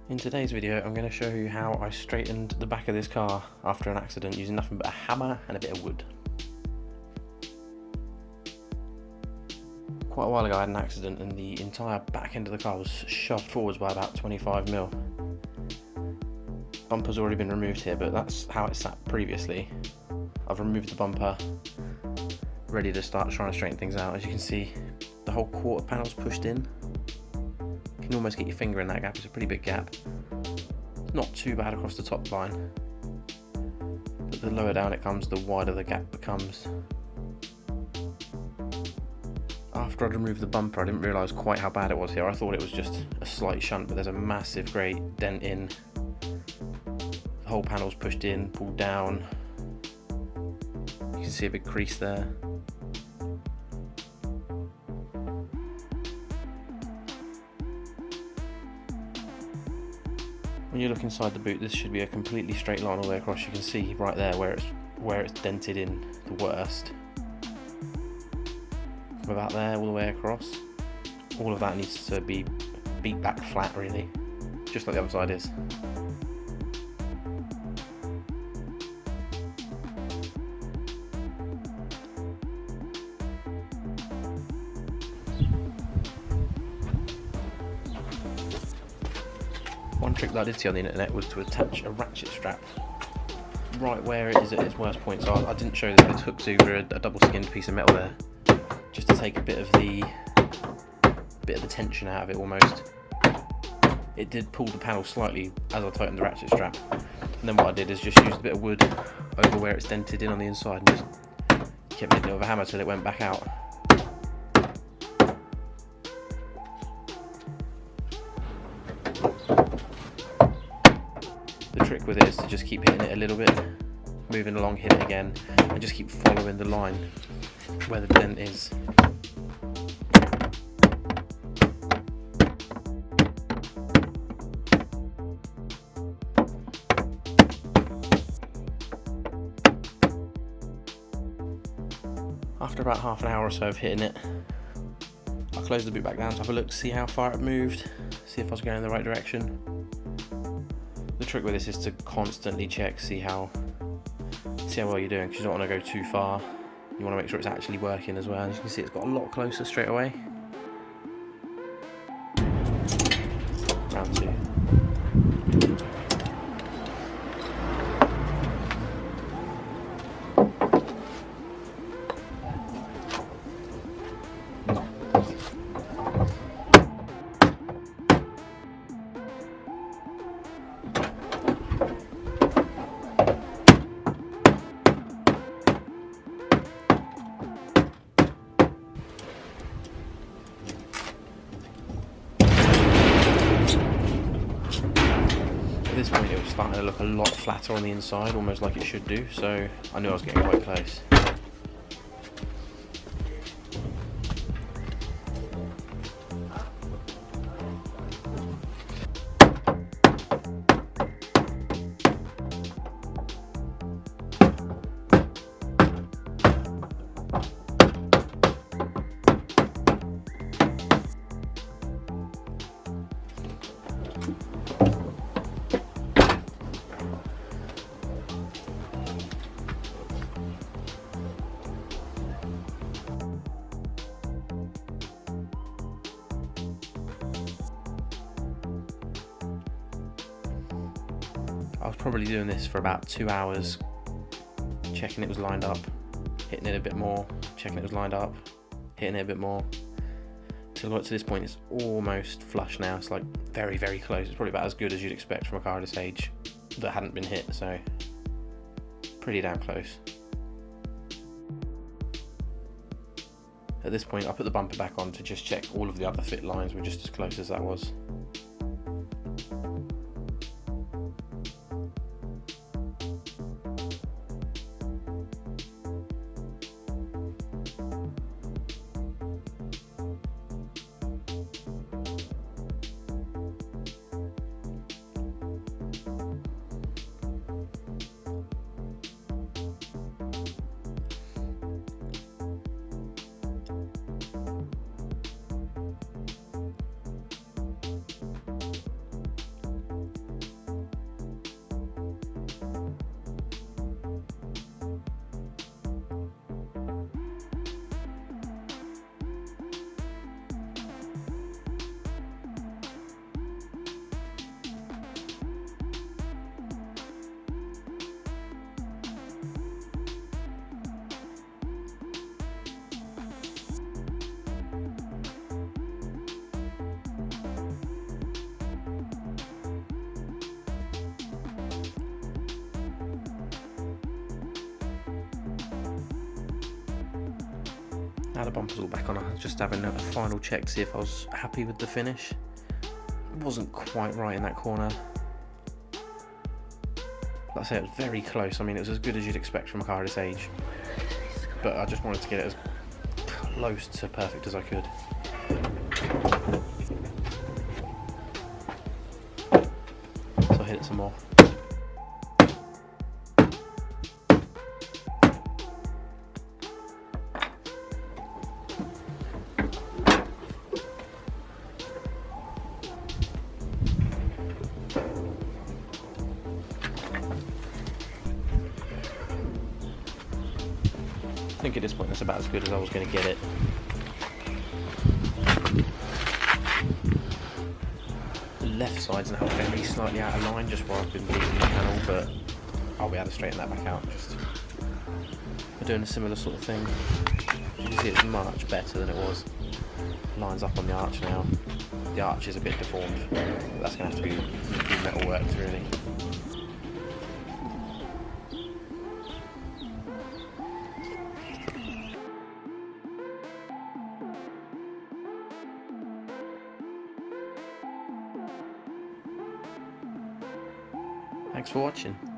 In today's video I'm going to show you how I straightened the back of this car after an accident using nothing but a hammer and a bit of wood. Quite a while ago I had an accident and the entire back end of the car was shoved forwards by about 25mm. Bumper's already been removed here, but that's how it sat previously. I've removed the bumper, ready to start trying to straighten things out. As you can see, the whole quarter panel's pushed in. You can almost get your finger in that gap. It's a pretty big gap. It's not too bad across the top line, but the lower down it comes, the wider the gap becomes. After I'd removed the bumper, I didn't realise quite how bad it was here. I thought it was just a slight shunt, but there's a massive great dent in. The whole panel's pushed in, pulled down. You can see a big crease there. When you look inside the boot, this should be a completely straight line all the way across. You can see right there where it's dented in the worst. From about there all the way across, all of that needs to be beat back flat, really, just like the other side is. One trick that I did see on the internet was to attach a ratchet strap right where it is at its worst point. So I didn't show that this hook's over a double skinned piece of metal there, just to take a bit of the tension out of it almost. It did pull the panel slightly as I tightened the ratchet strap, and then what I did is just used a bit of wood over where it's dented in on the inside and just kept hitting it with a hammer till it went back out. The trick with it is to just keep hitting it a little bit, moving along, hit it again, and just keep following the line where the dent is. After about half an hour or so of hitting it, I closed the boot back down to have a look, see how far it moved, see if I was going in the right direction. The trick with this is to constantly check, see how well you're doing, because you don't want to go too far. You want to make sure it's actually working as well. As you can see, it's got a lot closer straight away. Round two. At this point it was starting to look a lot flatter on the inside, almost like it should do, so I knew I was getting quite close. I was probably doing this for about 2 hours, checking it was lined up, hitting it a bit more, checking it was lined up, hitting it a bit more. Till to this point it's almost flush now. It's like very, very close. It's probably about as good as you'd expect from a car at this age that hadn't been hit, so pretty damn close. At this point I put the bumper back on to just check all of the other fit lines were just as close as that was. Now the bumper's all back on, I was just having a final check to see if I was happy with the finish. It wasn't quite right in that corner. Like I say, it was very close. I mean, it was as good as you'd expect from a car this age. But I just wanted to get it as close to perfect as I could. So I hit it some more. I think at this point that's about as good as I was going to get it. The left side's now very slightly out of line just where I've been leaving the panel, but I'll be able to straighten that back out just for doing a similar sort of thing. You can see it's much better than it was. Lines up on the arch now. The arch is a bit deformed. That's going to have to be metal worked really. Thanks for watching.